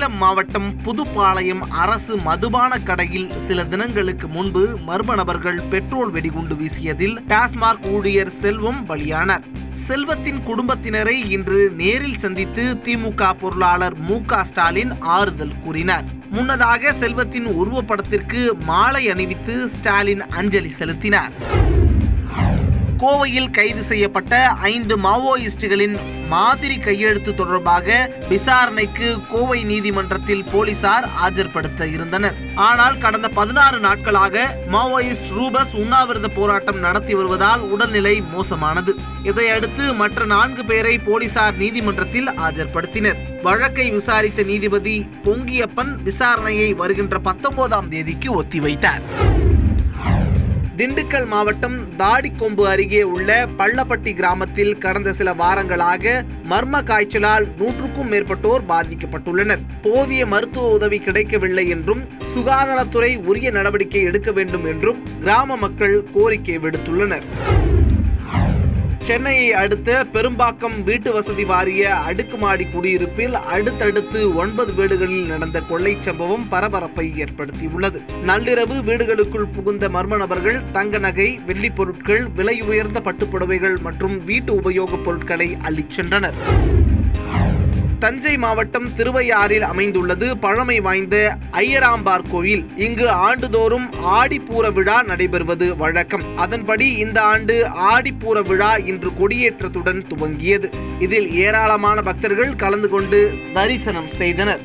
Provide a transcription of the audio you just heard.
சேலம் மாவட்டம் புதுப்பாளையம் அரசு மதுபான கடையில் சில தினங்களுக்கு முன்பு மர்ம நபர்கள் பெட்ரோல் வெடிகுண்டு வீசியதில் டாஸ்மாக் ஊழியர் செல்வம் பலியானார். செல்வத்தின் குடும்பத்தினரை இன்று நேரில் சந்தித்து திமுக பொருளாளர் மு.க. ஸ்டாலின் ஆறுதல் கூறினார். முன்னதாக செல்வத்தின் உருவப்படத்திற்கு மாலை அணிவித்து ஸ்டாலின் அஞ்சலி செலுத்தினார். கோவையில் கைது செய்யப்பட்ட 5 மாவோயிஸ்டுகளின் மாதிரி கையெழுத்து தொடர்பாக விசாரணைக்கு கோவை நீதிமன்றத்தில் போலீசார் ஆஜர்படுத்த இருந்தனர். ஆனால் கடந்த 16 நாட்களாக மாவோயிஸ்ட் ரூபஸ் உண்ணாவிரத போராட்டம் நடத்தி வருவதால் உடல்நிலை மோசமானது. இதையடுத்து மற்ற 4 பேரை போலீசார் நீதிமன்றத்தில் ஆஜர்படுத்தினர். வழக்கை விசாரித்த நீதிபதி பொங்கியப்பன் விசாரணையை வருகின்ற 19ஆம் தேதிக்கு ஒத்திவைத்தார். திண்டுக்கல் மாவட்டம் தாடிக்கொம்பு அருகே உள்ள பள்ளப்பட்டி கிராமத்தில் கடந்த சில வாரங்களாக மர்ம காய்ச்சலால் 100க்கும் மேற்பட்டோர் பாதிக்கப்பட்டுள்ளனர். போதிய மருத்துவ உதவி கிடைக்கவில்லை என்றும் சுகாதாரத்துறை உரிய நடவடிக்கை எடுக்க வேண்டும் என்றும் கிராம மக்கள் கோரிக்கை விடுத்துள்ளனர். சென்னையை அடுத்த பெரும்பாக்கம் வீட்டு வசதி வாரிய அடுக்குமாடி குடியிருப்பில் அடுத்தடுத்து 9 வீடுகளில் நடந்த கொள்ளை சம்பவம் பரபரப்பை ஏற்படுத்தியுள்ளது. நள்ளிரவு வீடுகளுக்குள் புகுந்த மர்ம நபர்கள் தங்க நகை, வெள்ளி பொருட்கள், விலை உயர்ந்த பட்டுப்புடவைகள் மற்றும் வீட்டு உபயோகப் பொருட்களை அள்ளிச் சென்றனர். தஞ்சை மாவட்டம் திருவையாறில் அமைந்துள்ளது பழமை வாய்ந்த ஐயராம்பார் கோயில். இங்கு ஆண்டுதோறும் ஆடிப்பூர விழா நடைபெறுவது வழக்கம். அதன்படி இந்த ஆண்டு ஆடிப்பூர விழா இன்று கொடியேற்றத்துடன் துவங்கியது. இதில் ஏராளமான பக்தர்கள் கலந்து கொண்டு தரிசனம் செய்தனர்.